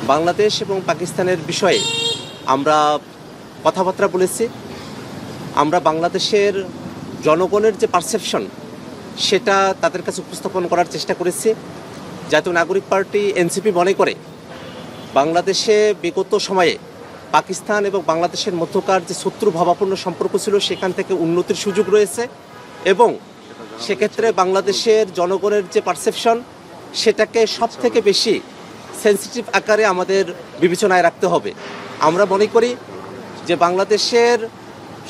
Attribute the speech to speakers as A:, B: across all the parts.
A: বাংলাদেশ এবং পাকিস্তানের বিষয়ে আমরা কথাবার্তা বলেছি। আমরা বাংলাদেশের জনগণের যে পারসেপশন সেটা তাদের কাছে উপস্থাপন করার চেষ্টা করেছি। জাতীয় নাগরিক পার্টি এনসিপি মনে করে বাংলাদেশে বিগত সময়ে পাকিস্তান এবং বাংলাদেশের মধ্যকার যে শত্রুভাবাপন্ন সম্পর্ক ছিল সেখান থেকে উন্নতির সুযোগ রয়েছে এবং সেক্ষেত্রে বাংলাদেশের জনগণের যে পারসেপশন সেটাকে সব থেকে বেশি সেন্সিটিভ আকারে আমাদের বিবেচনায় রাখতে হবে। আমরা মনে করি যে বাংলাদেশের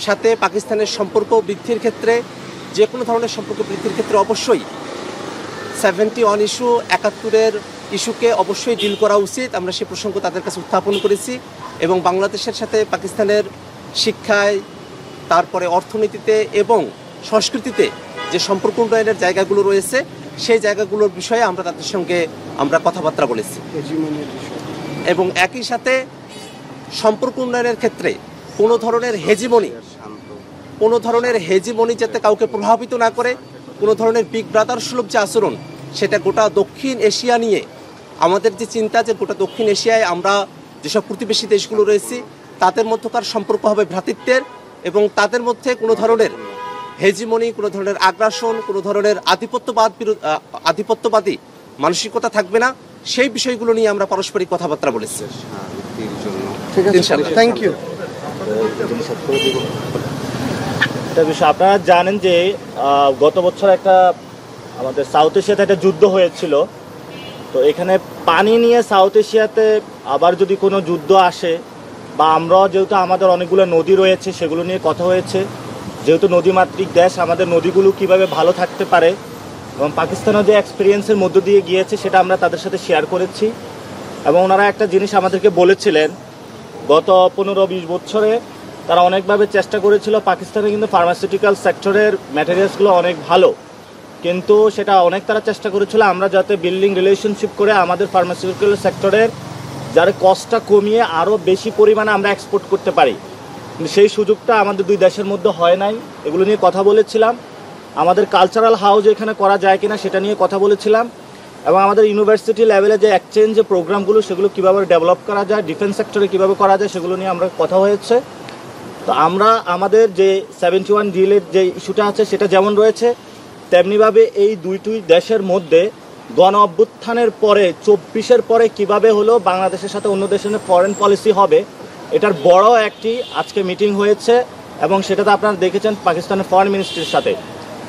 A: সাথে পাকিস্তানের সম্পর্ক বৃদ্ধির ক্ষেত্রে যে কোনো ধরনের সম্পর্ক বৃদ্ধির ক্ষেত্রে অবশ্যই 71 ইস্যু 71-এর ইস্যুকে অবশ্যই ডিল করা উচিত। আমরা সে প্রসঙ্গ তাদের কাছে উত্থাপন করেছি এবং বাংলাদেশের সাথে পাকিস্তানের শিক্ষায়, তারপরে অর্থনীতিতে এবং সংস্কৃতিতে যে সম্পর্ক উন্নয়নের জায়গাগুলো রয়েছে সেই জায়গাগুলোর বিষয়ে আমরা তাদের সঙ্গে কথাবার্তা বলেছি এবং একই সাথে সম্পর্ক উন্নয়নের ক্ষেত্রে কোনো ধরনের হেজিমনি যাতে কাউকে প্রভাবিত না করে, কোনো ধরনের বিগ ব্রাদার সুলভ যে আচরণ সেটা গোটা দক্ষিণ এশিয়া নিয়ে আমাদের যে চিন্তা যে গোটা দক্ষিণ এশিয়ায় আমরা যেসব প্রতিবেশী দেশগুলো রয়েছি তাদের মধ্যকার সম্পর্ক হবে ভ্রাতৃত্বের এবং তাদের মধ্যে কোনো ধরনের হেজিমনি, কোনো ধরনের আগ্রাসন, কোনো ধরনের আধিপত্যবাদী মানসিকতা থাকবে না। সেই বিষয়গুলো নিয়ে আমরা পারস্পরিক কথাবার্তা বলেছি।
B: Thank you.
C: একটা বিষয় আপনারা জানেন যে গত বছর একটা আমাদের সাউথ এশিয়াতে একটা যুদ্ধ হয়েছিল। তো এখানে পানি নিয়ে সাউথ এশিয়াতে আবার যদি কোনো যুদ্ধ আসে বা আমরাও যেহেতু আমাদের অনেকগুলো নদী রয়েছে সেগুলো নিয়ে কথা হয়েছে, যেহেতু নদীমাতৃক দেশ আমাদের নদীগুলো কিভাবে ভালো থাকতে পারে এবং পাকিস্তানও যে এক্সপিরিয়েন্সের মধ্য দিয়ে গিয়েছে সেটা আমরা তাদের সাথে শেয়ার করেছি এবং ওনারা একটা জিনিস আমাদেরকে বলেছিলেন গত 15-20 বছরে তারা অনেকভাবে চেষ্টা করেছিল। পাকিস্তানে কিন্তু ফার্মাসিউটিক্যাল সেক্টরের ম্যাটেরিয়ালসগুলো অনেক ভালো, কিন্তু সেটা অনেক তারা চেষ্টা করেছিল আমরা যাতে বিল্ডিং রিলেশনশিপ করে আমাদের ফার্মাসিউটিক্যাল সেক্টরের যার কস্টটা কমিয়ে আরও বেশি পরিমাণে আমরা এক্সপোর্ট করতে পারি, কিন্তু সেই সুযোগটা আমাদের দুই দেশের মধ্যে হয় নাই। এগুলো নিয়ে কথা বলেছিলাম। আমাদের কালচারাল হাউস এখানে করা যায় কিনা সেটা নিয়ে কথা বলেছিলাম এবং আমাদের ইউনিভার্সিটি লেভেলে যে এক্সচেঞ্জ যে প্রোগ্রামগুলো সেগুলো কীভাবে ডেভেলপ করা যায়, ডিফেন্স সেক্টরে কীভাবে করা যায় সেগুলো নিয়ে আমরা কথা হয়েছে। তো আমরা আমাদের যে 71 ডিলের যে ইস্যুটা আছে সেটা যেমন রয়েছে তেমনিভাবে এই দুইটি দেশের মধ্যে গণ অভ্যুত্থানের পরে 24-এর পরে কিভাবে হলো বাংলাদেশের সাথে অন্য দেশের ফরেন পলিসি হবে এটার বড় একটি আজকে মিটিং হয়েছে এবং সেটাতে আপনারা দেখেছেন পাকিস্তানের ফরেন মিনিস্ট্রির সাথে।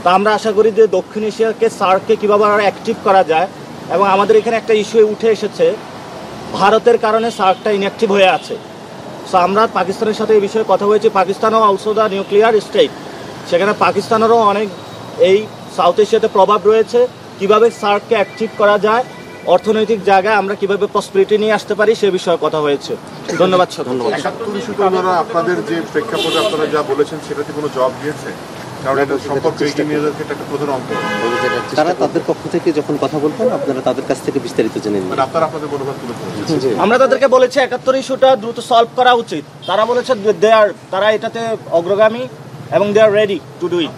C: তো আমরা আশা করি যে দক্ষিণ এশিয়াকে সার্ককে কীভাবে আরও অ্যাক্টিভ করা যায় এবং আমাদের এখানে একটা ইস্যু উঠে এসেছে ভারতের কারণে সার্কটা ইনঅ্যাক্টিভ হয়ে আছে। সো আমরা পাকিস্তানের সাথে এই বিষয়ে কথা হয়েছি। পাকিস্তানও অলসো দ্য নিউক্লিয়ার স্টেট, সেখানে পাকিস্তানেরও অনেক এই সাউথ এশিয়াতে প্রভাব রয়েছে। কিভাবে সার্ককে অ্যাক্টিভ করা যায়, অর্থনৈতিক জায়গায় আমরা কিভাবে প্রসপারিটি নিয়ে আসতে পারি সে বিষয়ে কথা হয়েছে। ধন্যবাদ স্যার। ধন্যবাদ।
D: আপনাদের যে প্রেক্ষাপটে আপনারা যা বলেছেন সেটাতে কোনো জবাব দিয়েছে?
A: তারা তাদের পক্ষ থেকে যখন কথা বলবেন আপনারা তাদের কাছ থেকে বিস্তারিত জেনে নেবেন।
C: আমরা তাদেরকে বলেছি 71 ইস্যুটা দ্রুত সলভ করা উচিত। তারা বলেছে তারা এটাতে অগ্রগামী এবং দে আর রেডি টু ডু ইট।